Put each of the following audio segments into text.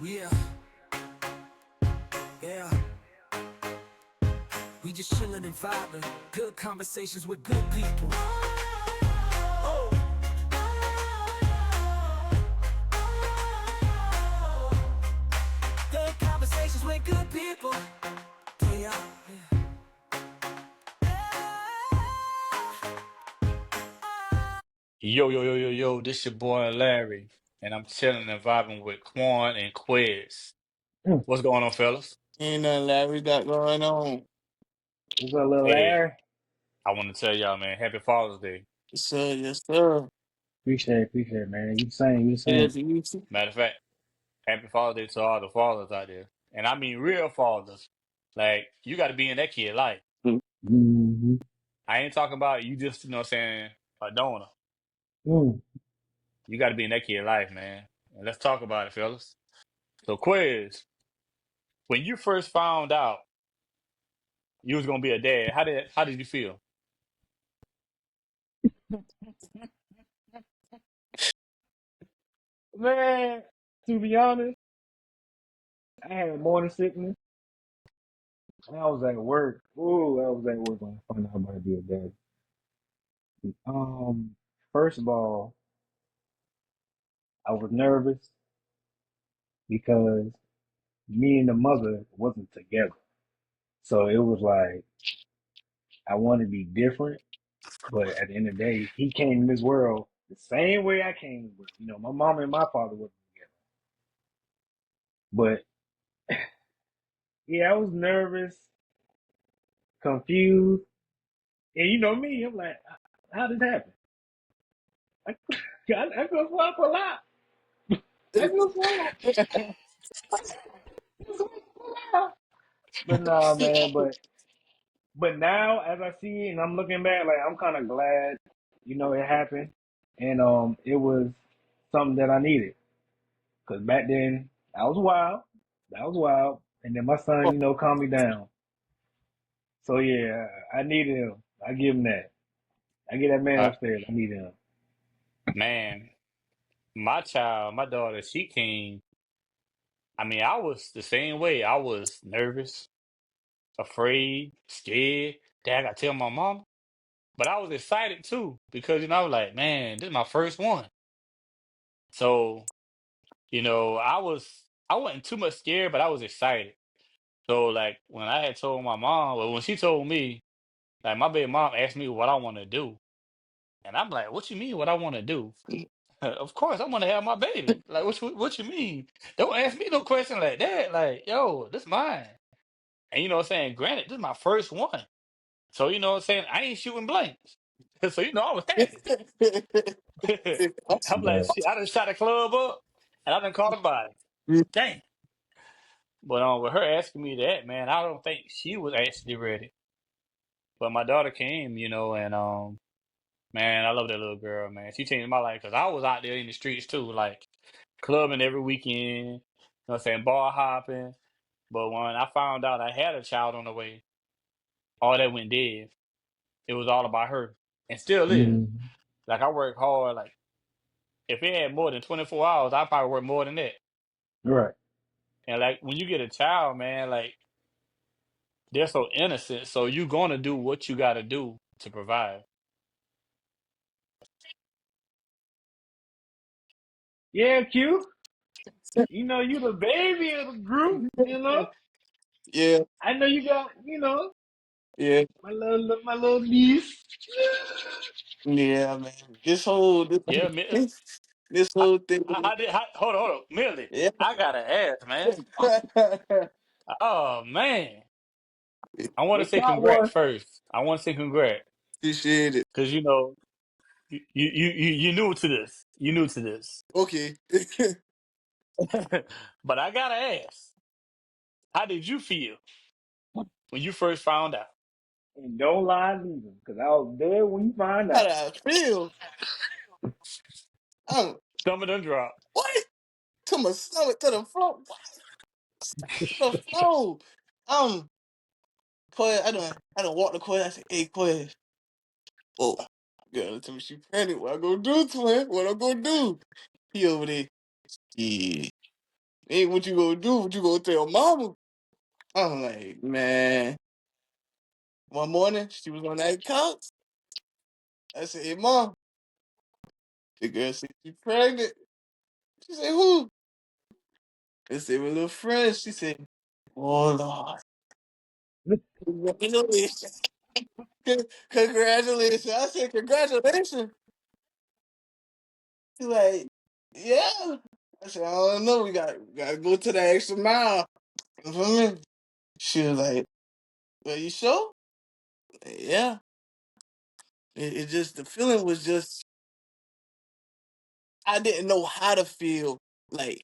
Yeah, yeah. We just chillin' and vibing. Good conversations with good people. Oh, good conversations with good people. Yeah, Yo, yo, yo, yo, yo, this your boy Larry, and I'm chilling and vibing with Quan and Quiz. Hmm. What's going on, fellas? Ain't nothing like we got going on. What's up, little Hey, Larry? I want to tell y'all, man, happy Father's Day. Yes, sir. Yes, sir. Appreciate it, man. You the same, you the It same. is easy. Matter of fact, happy Father's Day to all the fathers out there. And I mean real fathers. Like, you got to be in that kid life. Mm-hmm. I ain't talking about you just, what I'm saying, a donor. Mm. You got to be in that kid life, man. And let's talk about it, fellas. So, Quiz, when you first found out you was going to be a dad, how did you feel? Man, to be honest, I had morning sickness. And I was at work. Ooh, I was at work when I found out about to be a dad. First of all, I was nervous because me and the mother wasn't together. So it was like I wanted to be different, but at the end of the day, he came in this world the same way I came in the world. My mom and my father wasn't together. But yeah, I was nervous, confused, and you know me, I'm like, how did this happen? I, I could swap a lot. I could swap. But nah, man. But now, as I see it, and I'm looking back, like I'm kind of glad, it happened, and it was something that I needed. Cause back then, I was wild. I was wild, and then my son, calmed me down. So yeah, I needed him. I give him that. I get that man Uh, upstairs. I need him. man, my child, my daughter, she came. I mean, I was the same way. I was nervous, afraid, scared. Dad, I gotta tell my mom. But I was excited too because I was like, man, this is my first one. So I wasn't too much scared, but I was excited. So like when I had told my mom, well, when she told me, like my baby mom asked me what I want to do, and I'm like, what you mean what I want to do? Of course, I want to have my baby. Like, what you mean? Don't ask me no question like that. Like, yo, this mine. And you know what I'm saying? Granted, this is my first one. So you know what I'm saying? I ain't shooting blanks. So I was happy. I'm like, But shit, I done shot a club up and I done caught a body. Dang. But with her asking me that, man, I don't think she was actually ready. But my daughter came, and man, I love that little girl, man. She changed my life because I was out there in the streets too, like clubbing every weekend, what I'm saying, bar hopping. But when I found out I had a child on the way, all that went dead. It was all about her. And still is. mm, Like I work hard. Like if it had more than 24 hours, I probably work more than that. right. And like when you get a child, man, like they're so innocent. So you gonna do what you gotta do to provide. Yeah, Q. You the baby of the group. Yeah, I know you got, yeah, my little niece. yeah, man. This whole this, Yeah, this I, whole thing. hold on, Millie. Yeah. I gotta ask, man. Oh man, I want to They say caught congrats one. first. I want to say congrats Appreciate it. because you new to this. You new to this. Okay. But I gotta ask, how did you feel when you first found out? And don't lie neither, because I was there when you find How out. do I feel? Um, Some of them drop. what? To my stomach, to the floor. What? The floor. Um, Quay, I don't walk the Quay. I said, hey, Quay. Oh, girl, tell me she pregnant. What I gonna do, twin? What I gonna do? He over there. Yeah. Ain't what you gonna do? What you gonna tell mama? I'm like, man. One morning, she was on that couch. I said, hey, mom, the girl said she's pregnant. She said, who? I said, my little friend. She said, oh, Lord. Congratulations. Congratulations. I said, congratulations. She's like, yeah. I said, I don't know. We gotta go to the extra mile. You feel me? She was like, well, you sure? Yeah. It just, the feeling was just, I didn't know how to feel. Like,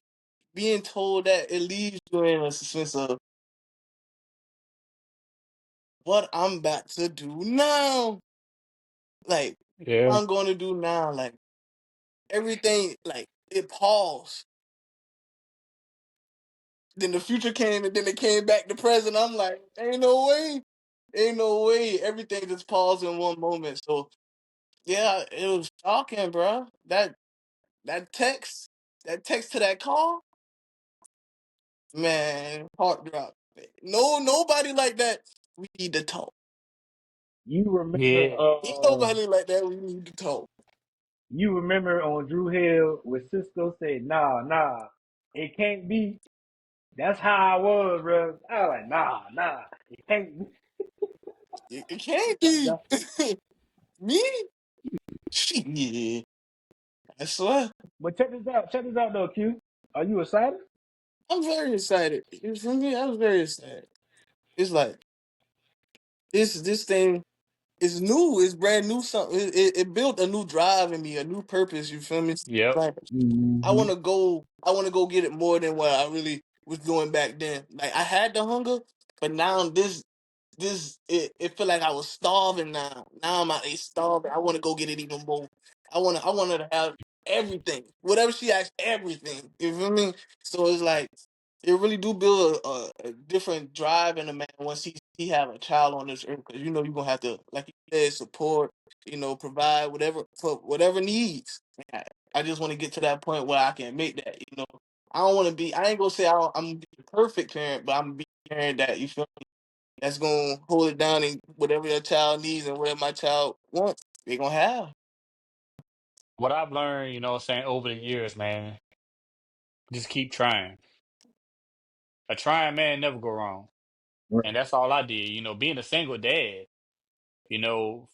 being told that it leaves you in a sense of what I'm about to do now. Like, what Yeah. I'm going to do now. Like, everything, like, it paused. Then the future came, and then it came back to present. I'm like, ain't no way. Ain't no way. Everything just paused in one moment. So, yeah, it was shocking, bro. That text, that text to that call, man, heart drop. No, nobody like that. We need to talk. You remember Yeah. Ain't nobody like that. We need to talk. you remember on Drew Hill with Cisco said, nah, it can't be. That's how I was, bro. I was like, nah, it can't be. It can't be me. Shit, I swear. But check this out though, Q. Are you excited? I'm very excited. You feel me? I was very excited. It's like this thing is new. It's brand new. Something. It built a new drive in me, a new purpose. You feel me? Yep. Like I Mm-hmm. want to go. I want to go get it more than what I really was doing back then. Like I had the hunger, but now it feel like I was starving now. Now I'm out starving. I want to go get it even more. I want her to have everything. Whatever she asks, everything. You feel me? So it's like it really do build a different drive in a man once he have a child on this earth, because you know you're gonna have to, like you said, support, provide whatever for whatever needs. I just want to get to that point where I can make that. I don't want to be. I ain't gonna say I'm gonna be a perfect parent, but I'm gonna be a parent that you feel that's gonna hold it down, and whatever your child needs and whatever my child wants, they gonna have. What I've learned, saying over the years, man, just keep trying. A trying man never go wrong. Right. And that's all I did. Being a single dad,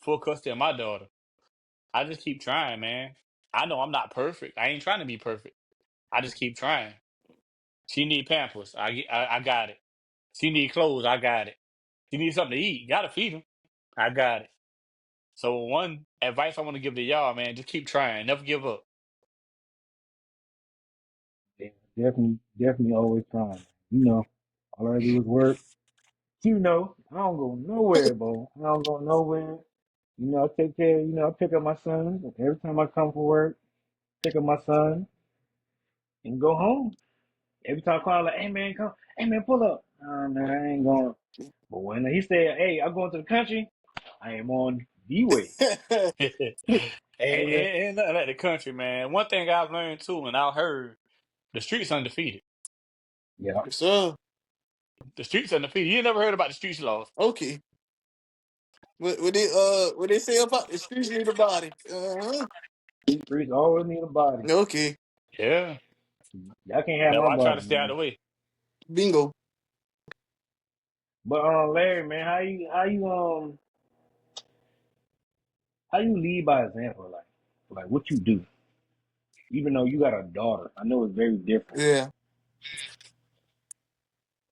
full custody of my daughter. I just keep trying, man. I know I'm not perfect. I ain't trying to be perfect. I just keep trying. She need Pampers. I got it. She need clothes. I got it. She needs something to eat. Gotta feed him. I got it. So one advice I want to give to y'all, man, just keep trying. Never give up. Yeah, definitely always trying. All I do is work. I don't go nowhere, bro. I don't go nowhere. I take care. I pick up my son every time I come from work. Pick up my son and go home. Every time I call, like, hey man, come, hey man, pull up. Man, I ain't going. But when he said, hey, I'm going to the country, I am on the way. and, Hey, and nothing like the country, man. One thing I've learned too, and I heard, the streets undefeated. yeah, So The streets undefeated. You ain't never heard about the streets laws. okay, what they say about the streets need a body? streets always need a body. Okay, Yeah. Y'all can't have That's my why I try to body, stay out man. of the way. bingo. But Larry, man, how you lead by example, like what you do, even though you got a daughter. I know it's very different. Yeah,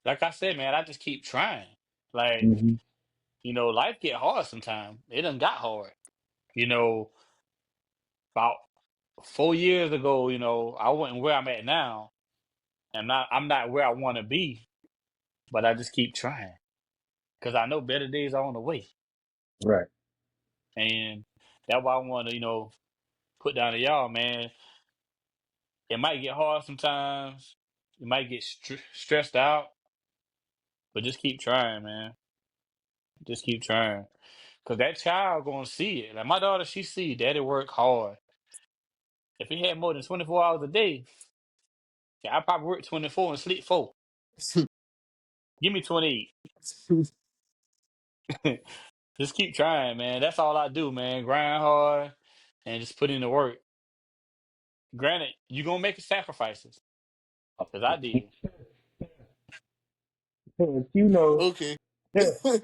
Like I said, man, I just keep trying. Like, Hmm. life get hard sometimes. It done got hard. You know, about 4 years ago, I wasn't where I'm at now. I'm not where I want to be, but I just keep trying because I know better days are on the way. Right. And that's why I want to, put down to y'all, man. It might get hard sometimes. You might get stressed out, but just keep trying, man. Just keep trying. Because that child going to see it. Like my daughter, she see daddy work hard. If he had more than 24 hours a day, Yeah, I probably work 24 and sleep 4. Give me 28. Just keep trying, man. That's all I do, man. Grind hard and just put in the work. Granted, you gonna make sacrifices, cause I did. You know, Okay. come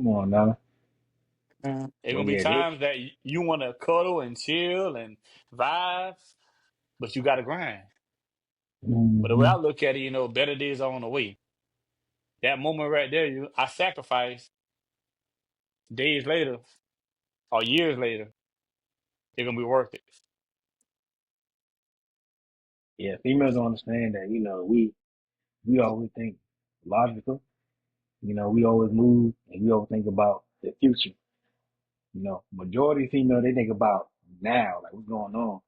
on now. There But gonna be yeah, times that you want to cuddle and chill and vibe, but you got to grind. But the way I hmm look at it, better days are on the way. That moment right there, I sacrifice days later or years later, they're gonna be worth it. yeah, females don't understand that. We always think logical. We always move and we always think about the future. Majority of females they think about now, like what's going on.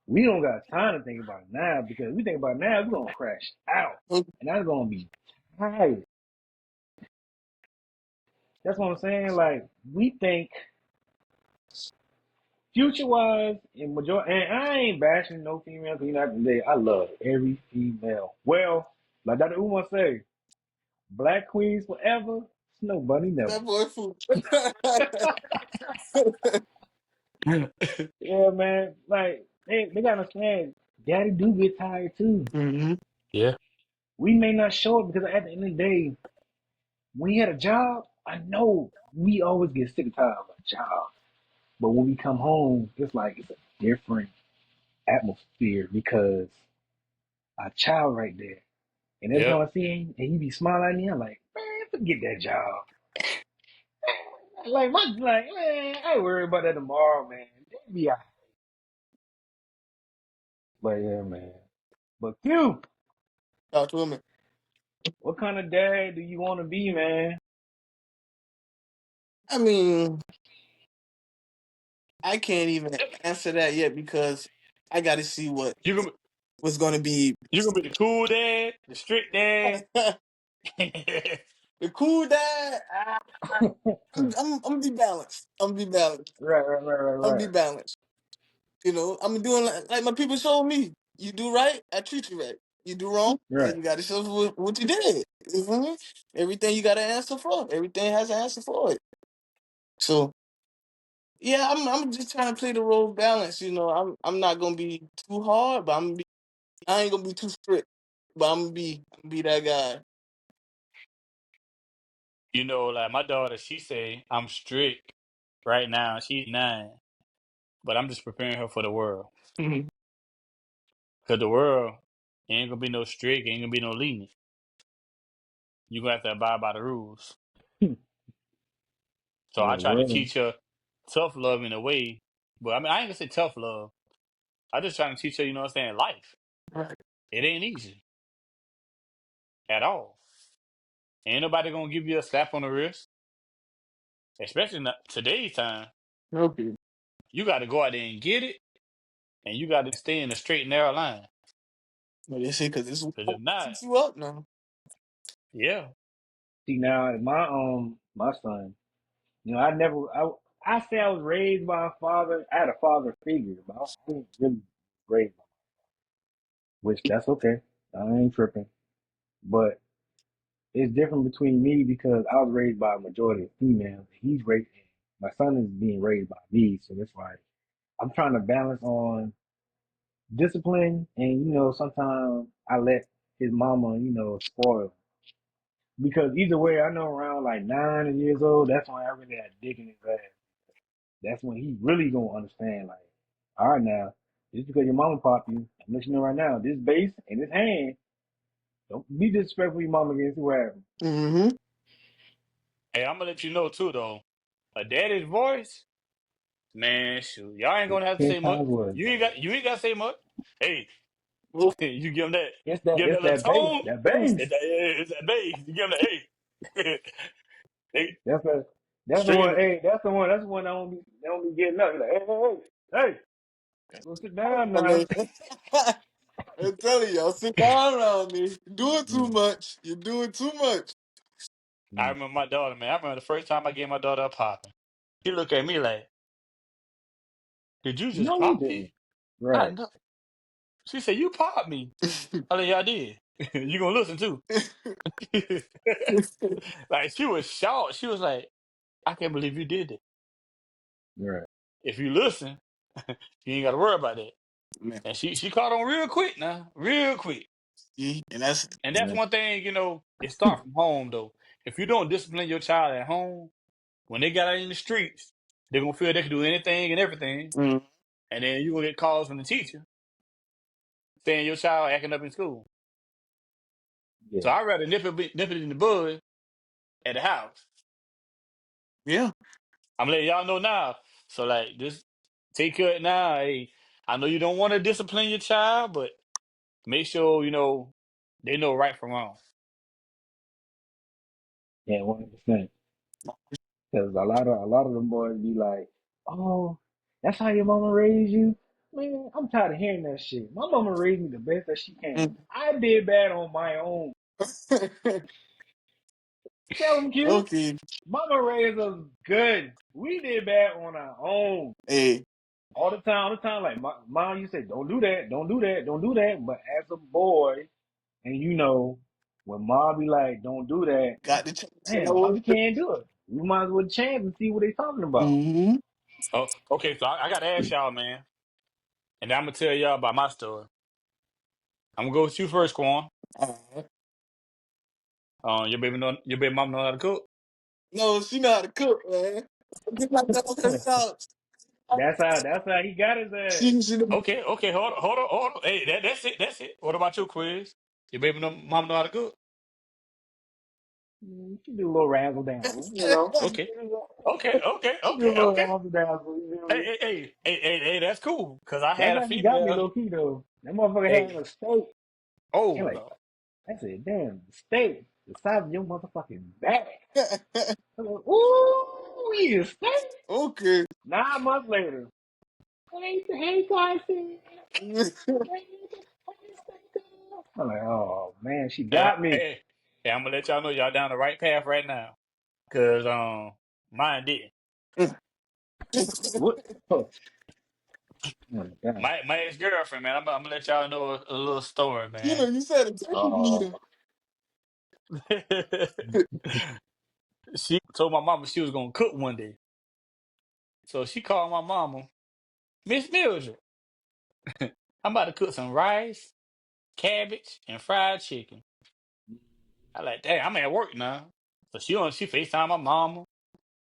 We don't got time to think about it now because we think about it now, we're gonna crash out, Okay. and that's gonna be tired. That's what I'm saying. Like we think future wise and majority, and I ain't bashing no female. Cause today I love every female. Well, like Dr. Umar say, Black queens forever, snow bunny never. That boy fool. Yeah, man. Like they gotta understand, daddy do get tired too. hmm Yeah. We may not show it because at the end of the day, when you had a job, I know we always get sick and tired of a job. But when we come home, it's a different atmosphere because our child right there. And every Yep. time I see him and he be smiling at me, I'm like, man, forget that job. Man, I ain't worry about that tomorrow, man. They be all right. But yeah, man. But Q, Talk to him. what kind of dad do you want to be, man? I mean, I can't even answer that yet because I got to see You gonna what's going to be you gonna be the cool dad, the strict dad. the cool dad. I'm gonna be balanced. I'm gonna be balanced. Right, right, right, right, I'm gonna be right. balanced. I'm doing like my people showed me. You do right, I treat you right. You do wrong, Right. and you got to show what you did. You feel me? Everything you got to answer for. Everything has an answer for it. So yeah, I'm just trying to play the role balance. I'm not gonna be too hard, but I ain't gonna be too strict. But I'm gonna be that guy. Like my daughter, she say I'm strict right now. She's 9, but I'm just preparing her for the world. Mhm. Cause the world ain't gonna be no strict, ain't gonna be no lenient. You gonna have to abide by the rules. So Yeah, I try to well, teach her tough love in a way, but I mean I ain't gonna say tough love. I just trying to teach her, what I'm saying, life. Right. It ain't easy at all. Ain't nobody gonna give you a slap on the wrist, especially in today's time. Okay. You got to go out there and get it, and you got to stay in a straight narrow line. Well, they say because Cause if not, fix you up now. yeah, see now my son, I say I was raised by a father. I had a father figure, but I wasn't really raised by, which that's okay. I ain't tripping. But it's different between me because I was raised by a majority of females. My son is being raised by me, so it's like I'm trying to balance on discipline and sometimes I let his mama, spoil him. Because either way, I know around like 9 years old, that's when I really had dick in his ass. That's when he really gonna understand. Like, all right now, just because your mama pop you, I'm letting you know right now, this bass in his hand, don't be disrespectful to your mama against what happens. Mm-hmm. hey, I'm gonna let you know too though. A daddy's voice, man, shoot, y'all ain't It's gonna have to 10 say much. times worse, man. You ain't got to say much. Hey, Well, you give him that, give him It's that little that bass, tone. that bass. It's that bass. You give him that. Hey, hey, That's the that's the one. straight. Hey, that's the one I don't be getting up. You're like, hey, go sit down I now. mean, I'm telling y'all, sit down around me. You're doing too Mm, much. You're doing too much. I mm. remember my daughter, man. I remember the first time I gave my daughter a popping. She looked at me like, "Did you just No, you pop me?" didn't. I Right. know. She said, "You popped me." I said, "Yeah, I did." You gonna listen too? Like she was shocked. She was like, "I can't believe you did that." Right. If you listen, you ain't got to worry about that. Man, And she caught on real quick now, real quick. see, and that's And that's Yeah. one thing, it starts from home though. If you don't discipline your child at home, when they got out in the streets, they're gonna feel they can do anything and everything. mm, And then you gonna get calls from the teacher saying your child acting up in school. So Yeah. I'd rather nip it in the bud at the house. yeah, I'm letting y'all know now. So like just take care of it now. Hey, I know you don't want to discipline your child, but make sure, they know right from wrong. Yeah. 100%. Because a lot of them boys be like, "Oh, that's how your mama raised you." Man, I'm tired of hearing that shit. My mama raised me the best that she can. mm. I did bad on my own. Tell them, Q. Okay, Mama raised us good. We did bad on our own. hey, All the time. Like, mom, you say, don't do that, don't do that, don't do that. But as a boy, and when mom be like, don't do that, got the chance. man, mom, you can't do it. You might as well chance and see what they talking about. Mm-hmm. Oh, okay. So I got to ask y'all, man, and I'm gonna tell y'all about my story. I'm gonna go with you first, Quan. Alright. Your baby mom know how to cook. No, she know how to cook, man. Get like that on her house. That's how he got his ass. She the Okay, okay. Hold on. Hey, that's it. That's it. What about your quiz? Your baby mom know how to cook. She do a little razzle dazzle, you know. Okay, okay, okay, She do a okay, little okay. razzle dazzle, you feel me? Hey, that's cool. Cause I That's had a how he got me female. low key though. That motherfucker had Hey, a steak. And oh like, no. I said, damn, the steak, the size of your motherfucking back. I was like, ooh, you steak. okay. 9 months later. Hey, Carson. I'm like, oh man, she got me. Hey, hey, I'm gonna let y'all know y'all down the right path right now. Cause mine didn't. What? Oh my god. My ex girlfriend, man. I'm gonna let y'all know a little story, You man. know, you said a turkey Uh, meter. She told my mama she was gonna cook one day. So she called my mama, Miss Mildred, I'm about to cook some rice, cabbage, and fried chicken. I like, dang, I'm at work now. So she FaceTime my mama,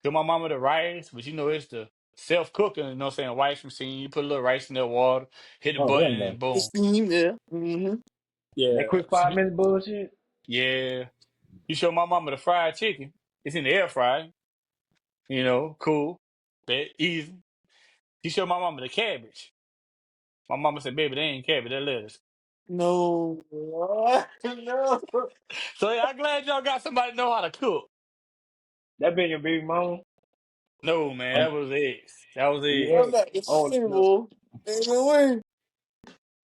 give my mama the rice, but it's the self cooking, you know what I'm saying, rice machine. You put a little rice in the water, hit the oh button, hell no. and boom. Steam, yeah. Mm-hmm. That Yeah. quick 5 minute bullshit. Yeah. You show my mama the fried chicken. It's in the air fryer. Cool. That easy. You show my mama the cabbage. My mama said, baby, they ain't cabbage, they're lettuce. No. What? No. So yeah, I'm glad y'all got somebody know how to cook. That been your big mama? No, man, Oh, that was it. That was the it. I'm ex. not the Oh, same, boy. Ain't no way.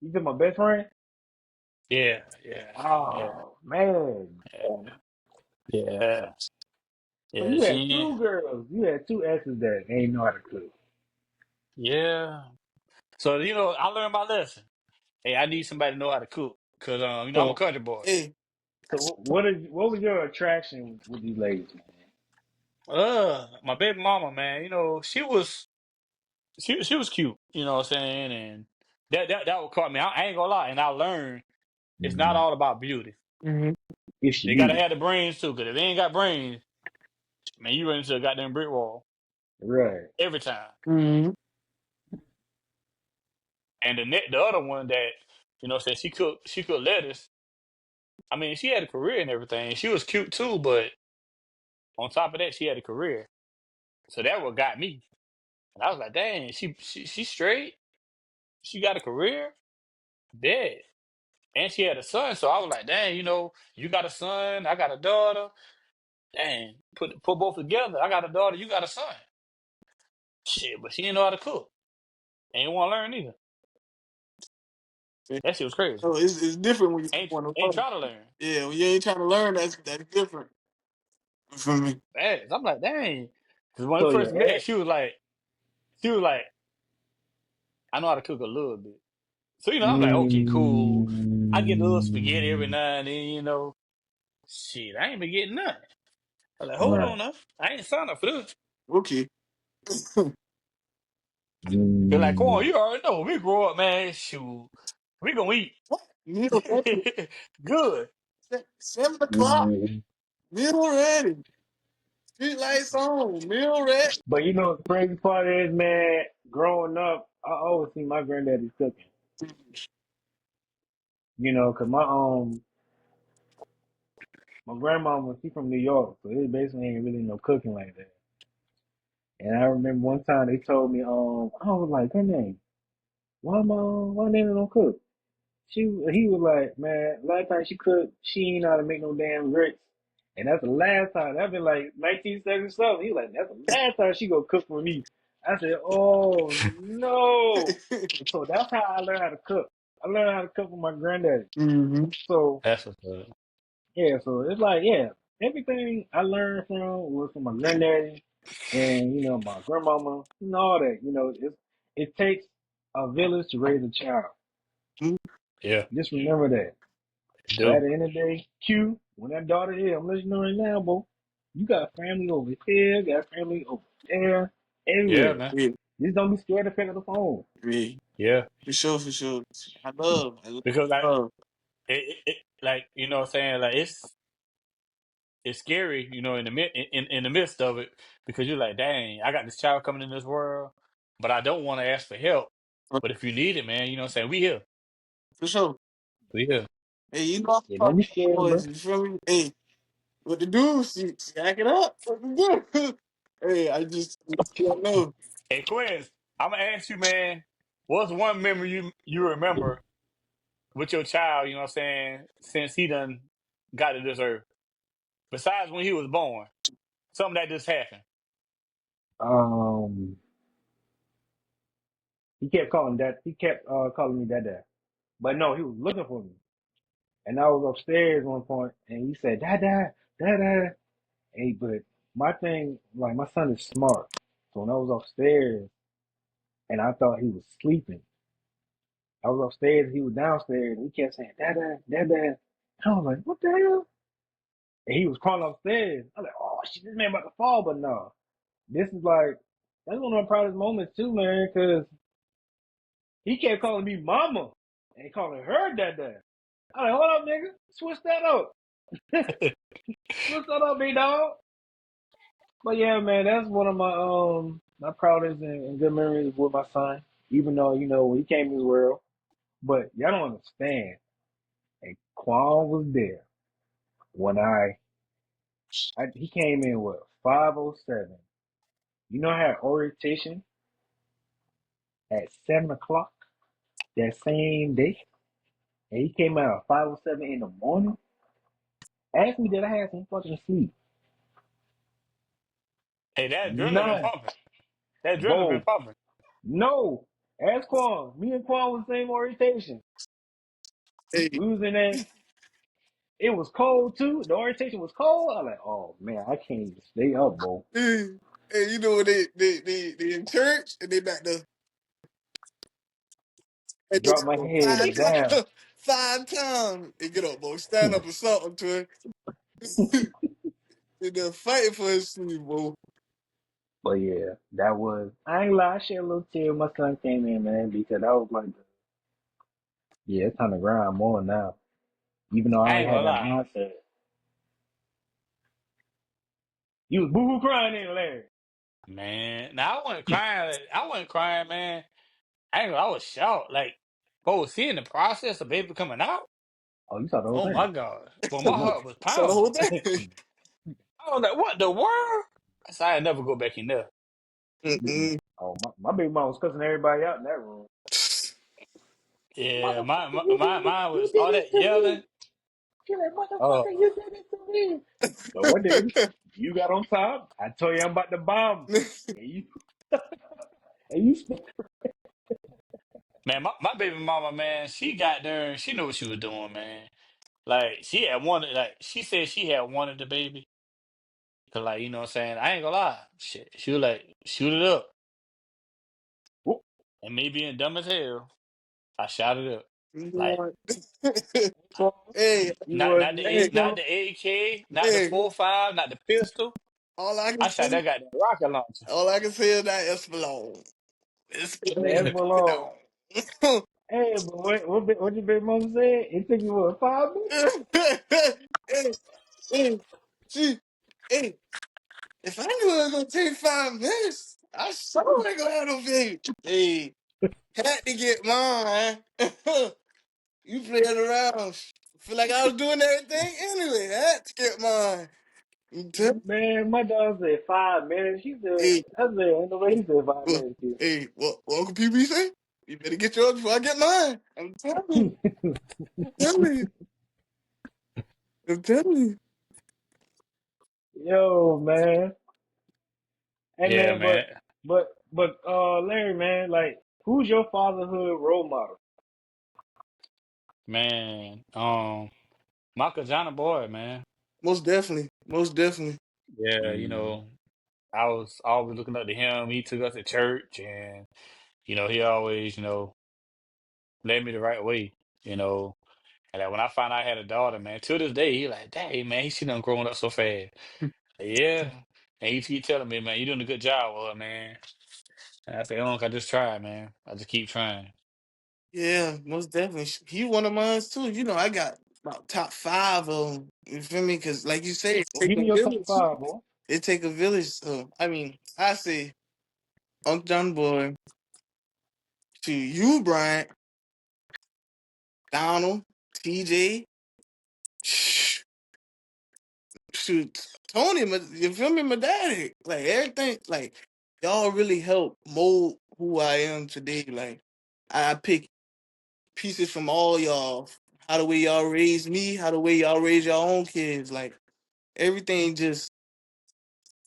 you been my best friend? Yeah, yeah, yeah, Oh man. yeah, So yeah. you had She, two girls. You had two exes that ain't know how to cook. yeah. So I learned my lesson. Hey, I need somebody to know how to cook because I'm a So country boy. Hey, what was your attraction with these ladies, man? My baby mama, man. She was cute. You know what I'm saying, and that would caught me. I ain't gonna lie, and I learned it's not Mm-hmm. all about beauty. mm-hmm. It's They gotta you. have the brains too, because if they ain't got brains, man, you run into a goddamn brick wall Right. every time. Mm-hmm. And the other one that said she cooked lettuce. I mean, she had a career and everything. She was cute too, but on top of that, she had a career. So that what got me. And I was like, dang, she straight. She got a career. Dead. And she had a son. So I was like, dang, you got a son, I got a daughter. Dang, put both together. I got a daughter, you got a son. Shit, but she didn't know how to cook. Ain't want to learn either. That shit was crazy. So it's different when you Ain't want to ain't learn. try to learn. Yeah, when you ain't trying to learn, that's different for me. Fast. I'm like, dang. Because when we So your first met, ex. she was like, I know how to cook a little bit. So, I'm like, okay, cool. I get a little spaghetti every Mm, now and then. Shit, I ain't been getting nothing. I'm like, hold right. on now. I ain't signed up for this. Okay. They're like, Quan, Mm. you already know. We grow up, man. Shoot. We gonna eat. What? Meal ready. Good. 7 o'clock. Mm. Meal ready. Street lights on. Meal ready. But you know what the crazy part is, man? Growing up, I always see my granddaddy cooking. You know, 'cause my grandmama, she from New York, so it basically ain't really no cooking like that. And I remember one time they told me, I was like, her name, why Nana don't cook? He was like, man, last time she cooked, she ain't know how to make no damn grits. And that's the last time. That been like 1977. He was like, that's the last time she gonna cook for me. I said, oh no. So that's how I learned how to cook. I learned how to cook with my granddaddy. Mm-hmm. So That's what's up. yeah, so it's like yeah, everything I learned from was from my granddaddy and my grandmama and all that. It takes a village to raise a child. Yeah, Just remember that. I But at do. the end of the day, Q, when that daughter here, I'm letting you know right now, bro. You got family over here, got family over there, Yeah, everywhere. man. Yeah. Just don't be scared to pick up the phone. Yeah. Yeah. For sure, for sure. I Because like love. like what I'm saying, like it's scary, in the in the midst of it, because you're like, dang, I got this child coming in this world, but I don't want to ask for help. But if you need it, man, what I'm saying, we here. For sure. We here. Hey, you know Yeah, I don't talk be to my scared, boys, bro. you feel me? Hey, what to do? Stack it up. What to do? Hey, I just don't know. Hey Quiz, I'm gonna ask you, man, what's one memory you remember with your child, what I'm saying, since he done got to this earth? Besides when he was born. Something that just happened. Um, he kept calling that. He kept calling me dad. But no, he was looking for me. And I was upstairs one point, and he said, Dada, Dada. Hey, but my thing, like, my son is smart. So when I was upstairs, and I thought he was sleeping, I was upstairs, he was downstairs, and he kept saying, Dada, Dada. I was like, what the hell? And he was crawling upstairs. I was like, oh, shit, this man about to fall. But no, this is like, that's one of my proudest moments too, man, because he kept calling me mama and calling her Dada. I was like, hold up, nigga. Switch that up. Switch that up, big dog. But yeah, man, that's one of my proudest and good memories with my son. Even though when he came to the world, but y'all don't understand. And Quan was there when he came in with 5:07. You know I had orientation at 7 o'clock that same day, and he came out at 5:07 in the morning. Asked me did I have some fucking sleep? Hey, that adrenaline been None, pumping. That adrenaline been bro. pumping. No. Ask Quan. Me and Quan was the same orientation. Hey, We was in there. It was cold too. The orientation was cold. I was like, oh man, I can't even stay up, bro. hey, hey, you know when they in church and they back there and they Drop my go head five down. times, 5 times. They get up, boy. Stand up or something to it. And they're fighting for his sleep, boy. But yeah, that was. I ain't lie. I shed a little tear when my son came in, man, because that was like, yeah, it's time to grind more now. Even though I I ain't ain't had gonna that lie. mindset. You was boo-hoo crying in, Larry. Man. Now I wasn't crying. I wasn't crying, man. I was shocked. Like, bro, seeing the process of baby coming out. Oh, you saw the whole Oh thing. my God. Well, my heart was So the pounding. whole thing. I was like, what the world? I said, I never go back in there. Mm-mm. Mm-mm. Oh, my baby mom was cussing everybody out in that room. Yeah, Motherfucker, you did this. mine You was did all this that to me. yelling. She like, Oh, motherfucker, you did this to me. But one day, you got on top. I told you I'm about to bomb. And you, and you still. man, my baby mama, man, she got there and she knew what she was doing, man. Like, she said she had wanted the baby. Cause, like, what I'm saying? I ain't gonna lie. Shit. She was like, shoot it up. Whoop. And me being dumb as hell, I shot it up. You Like want- Quan, hey, you was hey, not Quan. the AK, not the hey. 45, not the pistol. All I can I shot say, that goddamn rocket launcher. all I can say is that Espalon. That's Espalon. below. Hey, but what your big mom said? It took you what 5 minutes? hey, hey, see, hey, if I knew it was gonna take 5 minutes, I sure ain't gonna have no video. Hey, had to get mine. You playing around. Feel like I was doing everything anyway. Had to get mine. You tell- Man, my dog said 5 minutes. She said, Hey, I said, ain't no way he said five well, minutes, kid. hey, what Uncle PB say? You better get yours before I get mine. I'm telling you. I'm telling you. I'm telling you. Yo, man. Hey, Yeah, man, man. Larry, man, like, who's your fatherhood role model? Man. Michael Johnny Boy, man. Most definitely. Most definitely. Yeah, Mm. I was always looking up to him. He took us to church and, he always, led me the right way, you know. And like when I found out I had a daughter, man, to this day, he like, dang, man, she done growing up so fast. Yeah. And he keep telling me, man, you doing a good job with her, man. And I say, I just try, man. I just keep trying. Yeah, most definitely. He one of mine too. You know, I got about top five of them. You feel me? Because like you say, it Well, take give a me your top village. five, boy. It take a village. So I mean, I say Uncle John Boy to you, Bryant, Donald, TJ, shoot, Tony. You feel me? My daddy. Like everything. Like y'all really helped mold who I am today. Like I pick pieces from all y'all. How the way y'all raised me, how the way y'all raise your own kids. Like everything just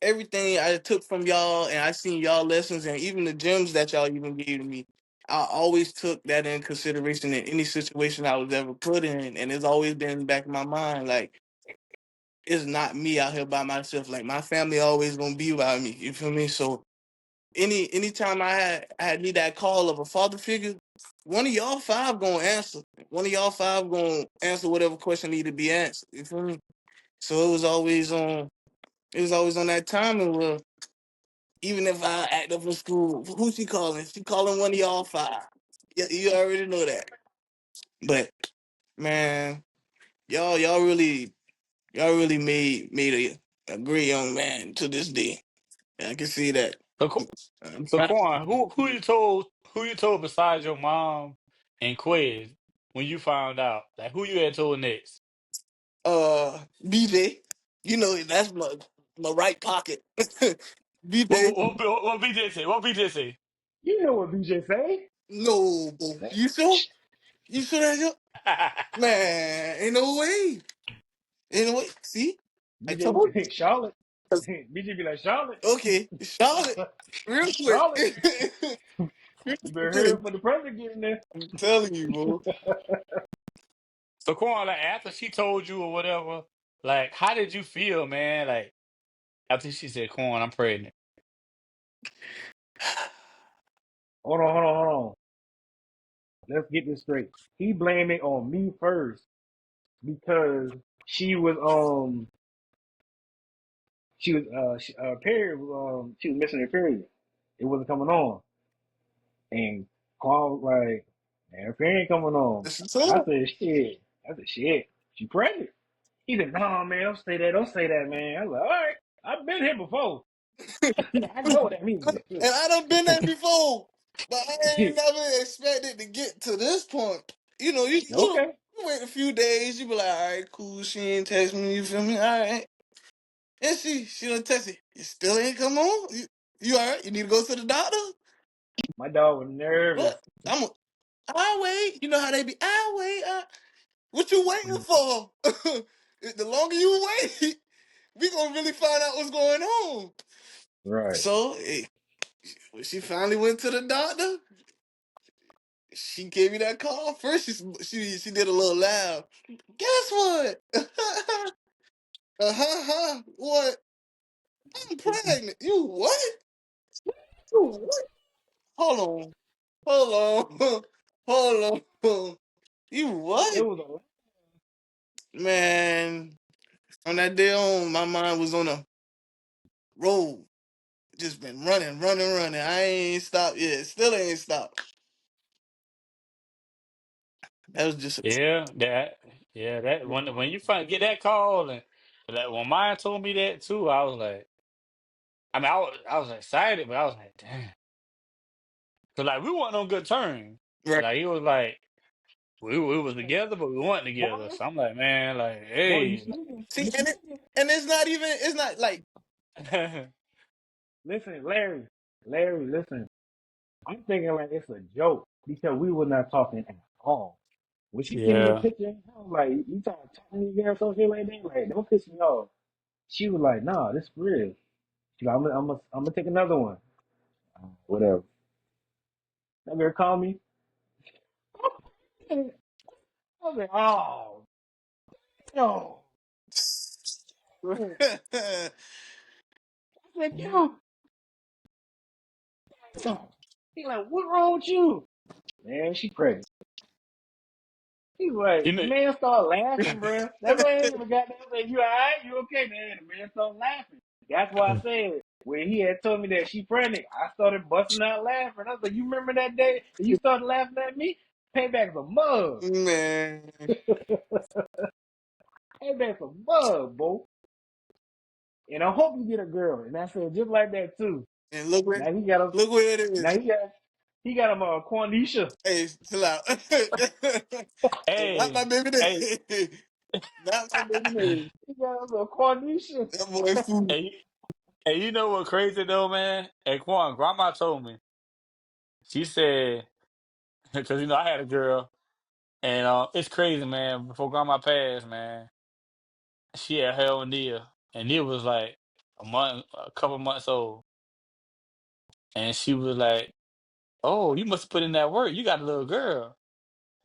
everything I took from y'all and I seen y'all lessons and even the gems that y'all even gave to me. I always took that in consideration in any situation I was ever put in, and it's always been in the back of my mind. Like it's not me out here by myself. Like my family always gonna be by me. You feel me? So anytime I had need that call of a father figure, one of y'all five gonna answer. One of y'all five gonna answer whatever question need to be answered. You feel me? So it was always on that timing where even if I act up in school, who she calling? She calling one of y'all five. You already know that. But man, y'all really made a great young man to this day. I can see that. So, I'm so proud. Quan, who you told besides your mom and Quez when you found out? Like who you had told next? BJ, you know that's my right pocket. What BJ, what, what, what BJ say? What BJ say? You know what BJ say? no, bro. Say, You sure? You sure that you man? Ain't no way. Ain't no way. See, I BJ told be Charlotte. you. BJ be like, Charlotte. Okay, Charlotte, real quick. Charlotte. Real You better hurry quick. up for the president getting there. I'm telling you, bro. So Quan, like after she told you or whatever, like how did you feel, man? Like after she said, Quan, I'm pregnant. Hold on. Let's get this straight. He blamed it on me first because she was her period was she was missing her period. It wasn't coming on. And Carl was like, man, her period ain't coming on. Listen I to said, shit. She pregnant. He said, no, man, don't say that, man. I was like, all right, I've been here before. I him. know what that means. And I done been there before, but I ain't never expected to get to this point. Okay. You wait a few days, you be like, all right, cool. She ain't text me. You feel me? All right. And she done text me. You still ain't come on. You all right? You need to go to the doctor. My dog was nervous. What? I'll wait. You know how they be. I'll wait. What you waiting for? The longer you wait, we gonna really find out what's going on. Right. So when she finally went to the doctor, she gave me that call. First, she did a little laugh. Guess what? What? I'm pregnant. You what? You what? Hold on. Hold on. Hold on. You It what? was a Man, on that day on, my mind was on a road. Just been running, running, running. I ain't stopped yet. Still ain't stopped. That was just a Yeah, that when you find get that call and that when mine told me that too, I was like, I mean, I was excited, but I was like, damn, cause like we weren't on good terms. right. Like he was like, we was together, but we weren't together. boy. So I'm like, man, like, Boy, you hey, snitching. See, You snitching. and it's not even. It's not like Listen, Larry, listen. I'm thinking like it's a joke because we were not talking at all. When she sent me a yeah, picture, I was like, you trying to talk to me again or something like that? Like, don't piss me off. She was like, nah, this for real. She like, I'm gonna take another one. Whatever. That girl called me. I was like, oh, no. I said, yo, no. He like, what wrong with you? Man, she pregnant. He was you like, the know, man started laughing, bro. That's why I ain't even got that. I said, you all right? You okay, man? The man started laughing. That's why I said, when he had told me that she pregnant, I started busting out laughing. I was like, you remember that day that you started laughing at me? Payback's a mug. man. Payback's a mug, boy. And I hope you get a girl. And I said, just like that, too. And look where Now he got a, look where it now is. he got him a Quanisha. Hey, chill out. Not my hey, baby hey, name. Not my baby name. He got him a Quanisha. That boy fool. hey, hey, you know what crazy though, man? Hey, Quan, Grandma told me. She said, because I had a girl, and it's crazy, man. Before Grandma passed, man, she had her own Nia, and Nia was like a couple months old, and she was like, "Oh, you must have put in that work. You got a little girl."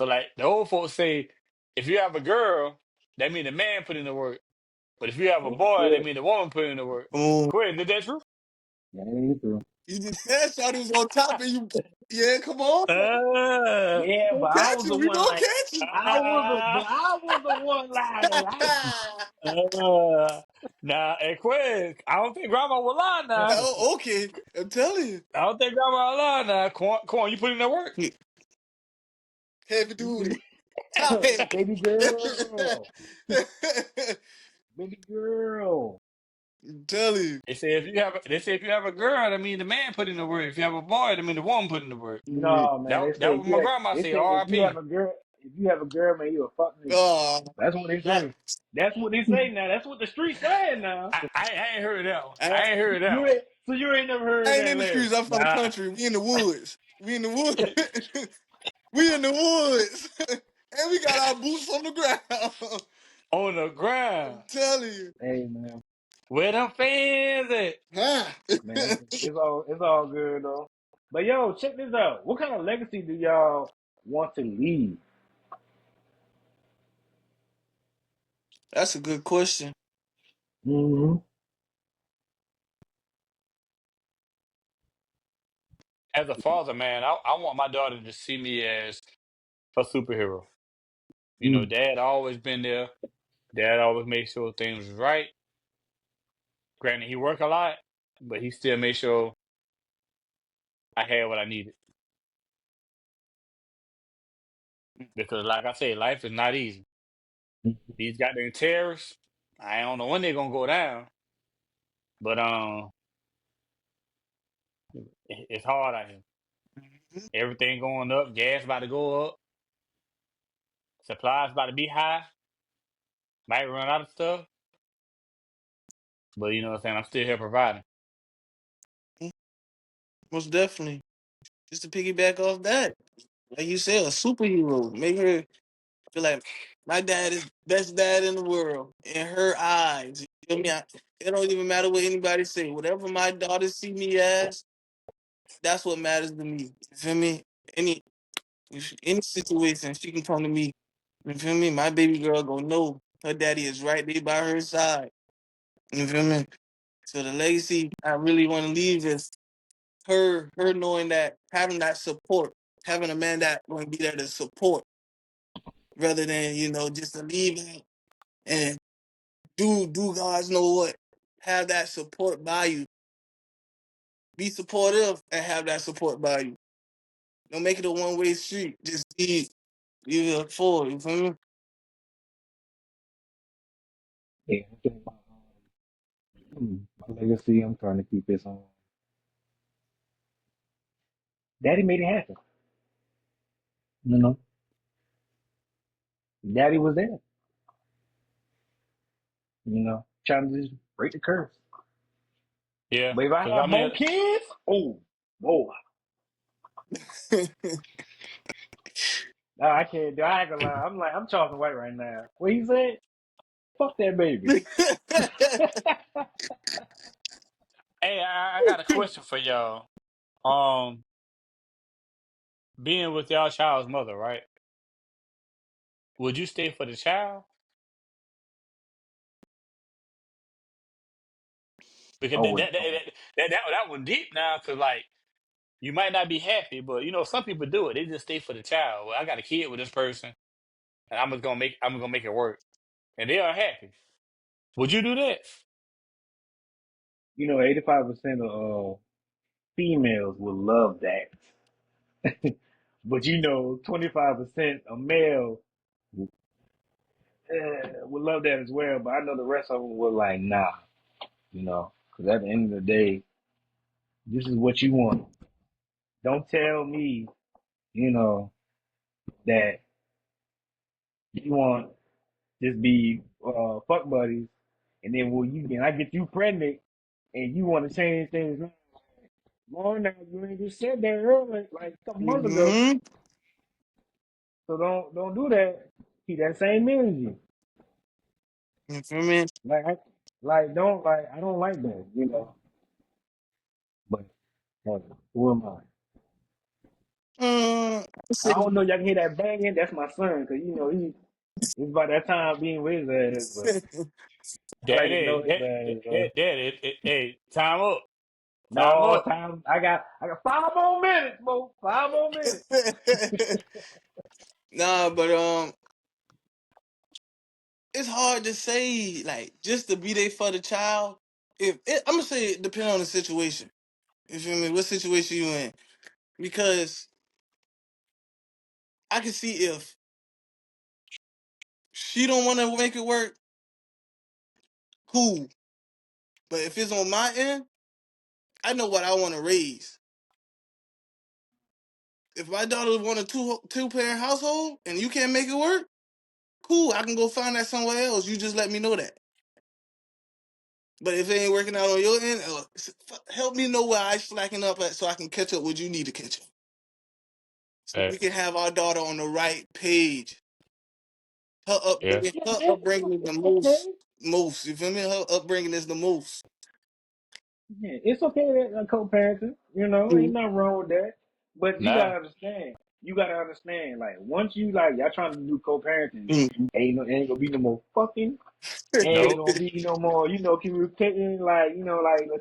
So like the old folks say, if you have a girl, that mean the man put in the work. But if you have a boy, Yeah, that mean the woman put in the work. Oh, Quinn, is that true? that ain't true. you just said Shawty was on top of you. Yeah, come on. Uh, We Yeah, gonna but I catch was the you. We one gonna like catch you. I was the one lying. Like, uh, now, and Quinn, I don't think Grandma will lie now. Oh, okay. I'm telling you. I don't think Grandma will lie now. Quan, you put in that work? Heavy duty. Top heavy. baby girl, baby girl. I'm telling you. They say if you have a girl, that mean the man put in the work. If you have a boy, that mean the woman put in the work. No, man, That they that say was my yeah. grandma They say. say if you have R.I.P. a girl, man, you a fuck nigga. Oh, That's what they that, say. That's what they say now. That's what the streets saying now. I ain't heard that one. I, I ain't heard that You one. ain't, so you ain't never heard I ain't that, in the Larry. streets. I'm from the Nah, country. We in the woods. We in the woods. We in the woods. And we got our boots on the ground. on the ground. I'm telling you. Hey man, Where them fans at? Huh? man, it's all good though. But yo, check this out. What kind of legacy do y'all want to leave? That's a good question. Mm-hmm. As a father, man, I want my daughter to see me as a superhero. Dad always been there. Dad always made sure things was right. Granted, he worked a lot, but he still made sure I had what I needed. Because, like I said, life is not easy. These goddamn terrorists, I don't know when they're gonna go down, but it's hard out here. Mhm. Everything going up, gas about to go up, supplies about to be high, might run out of stuff, but you know what I'm saying? I'm still here providing. Most definitely. Just to piggyback off that, like you said, a superhero. Make her feel like my dad is the best dad in the world in her eyes. You feel me? It don't even matter what anybody say. Whatever my daughter see me as, that's what matters to me. You feel me? Any any situation, she can come to me. You feel me? My baby girl gonna know her daddy is right there by her side. You feel me? So the legacy I really want to leave is her knowing that having that support. having a man that going to be there to support rather than just to leave it and do God's know what, have that support by you, be supportive and have that support by you. Don't make it a one-way street. Just be forward. You feel me? Yeah, I think my legacy, I'm trying to keep this on. Daddy made it happen. You know, Daddy was there. Trying to just break the curse. Yeah, But if I because I have more mean, kids, oh, boy, nah, I can't do. I ain't gonna lie. I'm Charleston White right now. What he said? Fuck that baby. hey, I got a question for y'all. Um, being with y'all child's mother, right? Would you stay for the child? Because Oh, that wait, that that that one deep now, because like you might not be happy, but some people do it. They just stay for the child. Well, I got a kid with this person, and I'm gonna make it work, and they are happy. Would you do that? 85% of females would love that, but 25% of males would love that as well. But I know the rest of them were like, nah, because at the end of the day, this is what you want. Don't tell me, you know, that you want just be fuck buddies, and then I get you pregnant, and you want to change things. Well, now you ain't just said that earlier, like a couple months ago. Mm-hmm. So don't do that. Keep that same energy. You feel me? Like I don't like I don't like that. But hey, who am I? I I say, don't know. Y'all can hear that banging. That's my son, cause it's about that time being with his ass. But I like to know Daddy, his ass. daddy, hey, time up, time No up. time. I got 5 more minutes, bro. 5 more minutes. nah, but it's hard to say like just to be there for the child. I'm gonna say it depends on the situation. You feel me? What situation you in? Because I can see if she don't want to make it work, cool. But if it's on my end, I know what I want to raise. If my daughter want a two parent household and you can't make it work, cool. I can go find that somewhere else. You just let me know that. But if it ain't working out on your end, help me know where I slacking up at so I can catch up what you need to catch up. So we Hey, can have our daughter on the right page. Her yeah, upbringing, Yeah, her man. upbringing is the It's okay. most. You feel me? Her upbringing is the most. Yeah, it's okay that co-parenting. Ain't Mm-hmm. nothing wrong with that. But you nah, gotta understand. You gotta understand. Like once you like y'all trying to do co-parenting, ain't gonna be no more fucking. Ain't nope, gonna be no more. Communicating like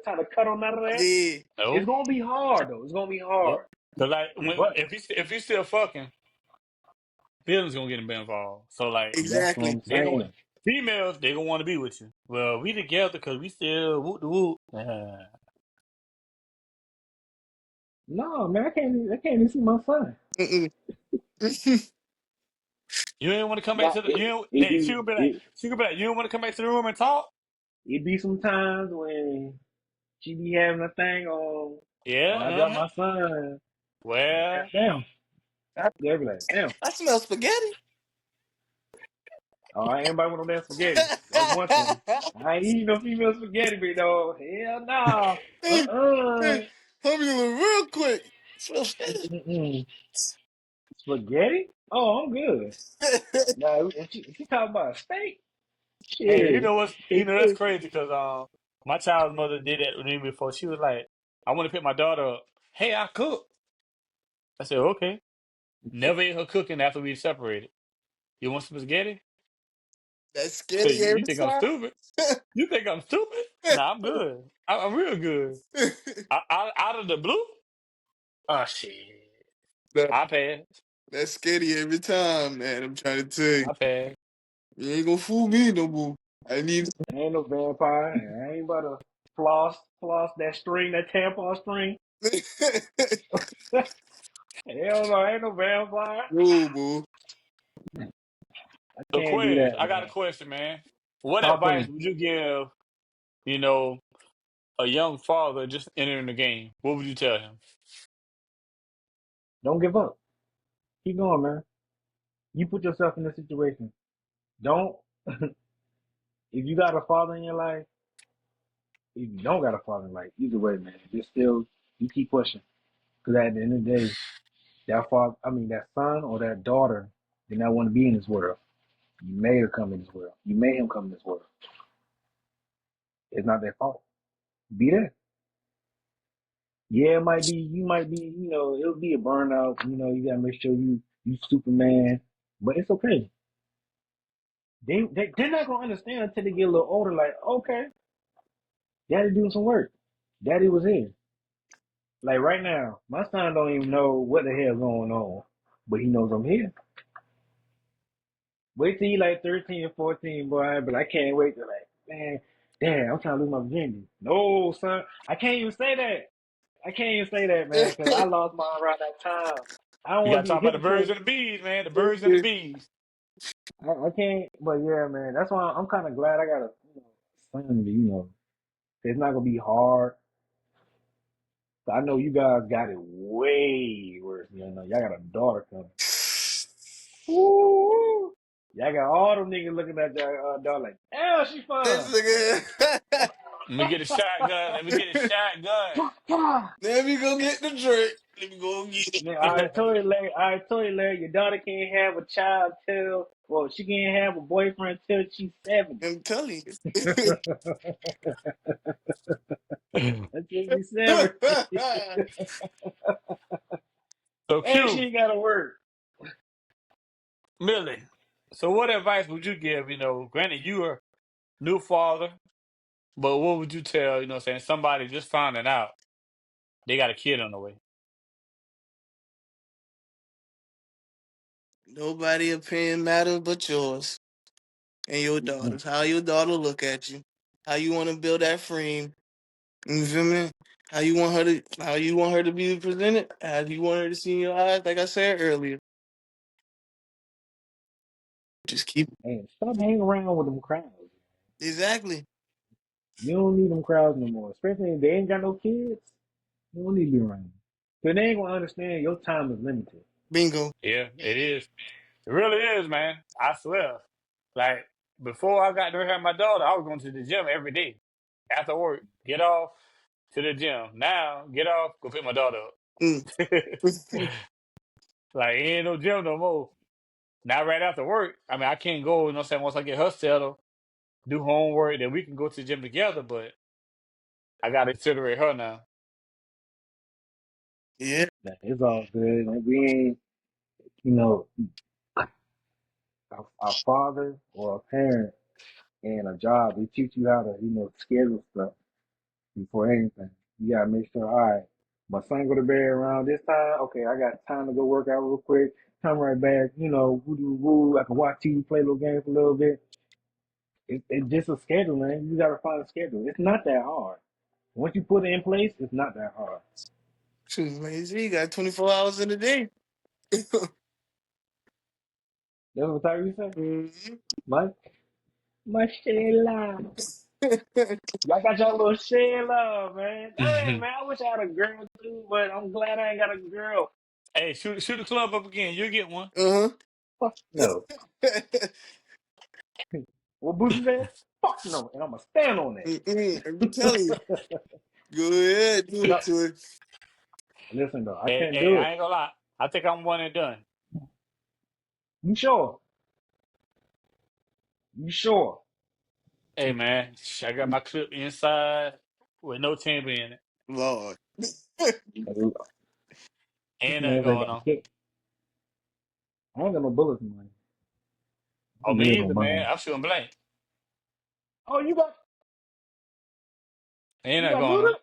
trying to cut on out of that. Yeah, It's nope, gonna be hard though. It's gonna be yeah. hard. Cause like But if he's still fucking, feelings gonna get involved. So like that's what exactly. I'm they gonna saying. females they gonna want to be with you. Well, we together because we still whoop the whoop. No, man, I can't even see my son. Mm-mm. You ain't want to come back Now to the you. Ain't, it hey, be she gonna be like, you don't want to come back to the room and talk. it be some times when she be having a thing on when Yeah, I drop uh-huh. my son. Well, Damn. I, They'll be like, damn. I smell spaghetti. Oh, I ain't nobody want no damn spaghetti. That's one thing. I ain't eating no female spaghetti, big dog. Hell no. Uh-uh. Hurry real quick. Smell spaghetti. Mm-mm. Spaghetti? Oh, I'm good. Now, if she talking about a steak, hey, you shit. know what's that's crazy because my child's mother did that with me before. She was like, I want to pick my daughter up. Hey, I cook. I said okay. Never ate her cooking after we separated. You want some spaghetti? That's Hey, scary you every think I'm time. stupid? You think I'm stupid? Nah, I'm good. I'm real good. Out of the blue? Oh shit. That, I pass. that's scary every time, man. I'm trying to tell you. I pass. You ain't gonna fool me no more. I need. I ain't no vampire. And I ain't about to floss that string, that tampon string. Hell no, I ain't no vampire. No, boo. I So, can't do Quiz, that, I got a man. question, man. What Talk to advice me. would you give, you know, a young father just entering the game? What would you tell him? Don't give up. Keep going, man. You put yourself in this situation. Don't. If you got a father in your life, if you don't got a father in life, either way, man, just still you keep pushing. Because at the end of the day, that father, that son or that daughter did not want to be in this world. You made her come in this world. You made him come in this world. It's not their fault. Be there. Yeah, it might be. You might be. It'll be a burnout. You gotta make sure you Superman, but it's okay. They're not gonna understand until they get a little older. Like, okay, Daddy doing some work. Daddy was here. Like right now, my son don't even know what the hell's going on, but he knows I'm here. Wait till he like 13 or 14, boy. But I can't wait to like, man, Dad, I'm trying to lose my virginity. No, son, I can't even say that. I can't even say that, man, because I lost mine around that time. I don't You want got to to be a talk about the birds hypocrite. and the bees, man. The birds and the bees. I can't, but yeah, man, that's why I'm kind of glad I got a son. It's not gonna be hard. I know you guys got it way worse. Y'all got a daughter coming. Woo! Y'all got all them niggas looking at your daughter like, damn, she fine. This nigga. Let me get a shotgun. Let me get a shotgun. Yeah. Let me go get the drink. Let me go get it. Man, I told you, your daughter can't have a child till, well, she can't have a boyfriend till she's 70. I'm telling Until she's 70. you. So, And she Q, ain't gotta work. Millie. So, what advice would you give? Granted, you are new father, but what would you tell, saying somebody just finding out they got a kid on the way? Nobody opinion matters but yours and your daughter's. How your daughter look at you. How you want to build that frame. You feel me? How you want her to be presented. How you want her to see in your eyes. Like I said earlier. Just keep Man, stop hanging around with them crowds. exactly. You don't need them crowds no more. Especially if they ain't got no kids. You don't need to be around. Cause they ain't gonna understand your time is limited. Bingo. Yeah, it is. It really is, man. I swear. Like, before I got to have my daughter, I was going to the gym every day. After work, get off to the gym. Now, get off, go pick my daughter Mm. up. Like, ain't no gym no more. Now, right after work, I can't go, once I get her settled, do homework, then we can go to the gym together, but I got to considerate her now. Yeah. Like, it's all good. Like, we ain't, you know, a father or a parent and a job. They teach you how to, schedule stuff before anything. You gotta make sure, all right, my son go to bed around this time. Okay, I got time to go work out real quick. Come right back. Woo doo woo. I can watch TV, play a little game for a little bit. It's just a schedule, man. You gotta find a schedule. It's not that hard. Once you put it in place, it's not that hard. Shoot, man. You see, you got 24 hours in a day. That's what Tyree say. Mhm. Mike, my Shayla. Y'all got your little Shayla, man. Dang, man. I wish I had a girl too, but I'm glad I ain't got a girl. Hey, shoot the club up again. You'll get one. Uh-huh. Fuck no. What Boosie said? Fuck no. And I'm going to stand on that. Mm-mm. I'm telling you. Go ahead, do No, it to it. listen, though. I Hey, can't hey, do I it. ain't gonna lie. I think I'm one and done. You sure? You sure? Hey, man, I got my clip inside with no timber in it. Lord. This Ain't nothing man ain't going got on. shit. I ain't got no bullets in mine. Oh, I'm me good on either, man. mine. I'm shooting blank. Oh, Ain't you nothing got going on. bullets?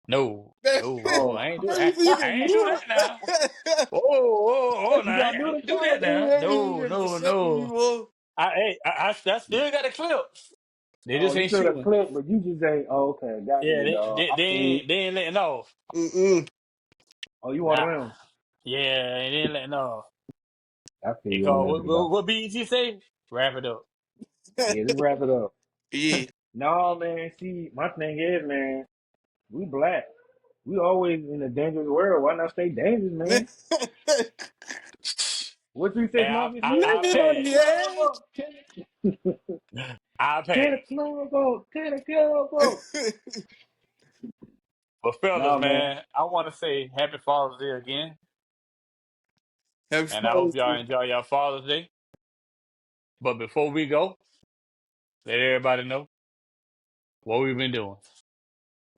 No, no, no, Oh, I ain't do How I, you what? I even ain't You do do that now. it? Oh, oh, oh, You now gonna I do ain't the do that countdown? now. you No, even no, accepting me, no. boy? I still got a clip. They Oh, just you ain't should have shooting. clicked, but you just ain't. Oh, okay, got Yeah, you, dog. I see you. they ain't letting off. Mm-mm. Oh, you one of Nah. them. Yeah, they ain't letting off. I see They you on call that, dog. what BET say? Wrap it up. Yeah, just wrap it up. Yeah. No, man. See, my thing is, man, we black. We always in a dangerous world. Why not stay dangerous, man? What 3 6 Hey, Mafia said? I Turn the pass. club Yeah. up. I Turn the pass. club up. Turn the club up. But fellas, No, man. man, I want to say Happy Father's Day again, Happy and I hope Father's y'all Day. enjoy your Father's Day. But before we go, let everybody know what we've been doing.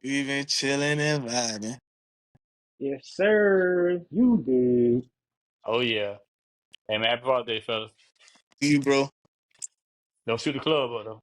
We been chilling and vibing. Yes, sir. You did. Oh yeah, hey man, Happy Father's Day, fellas. You, bro. Don't shoot the club up though.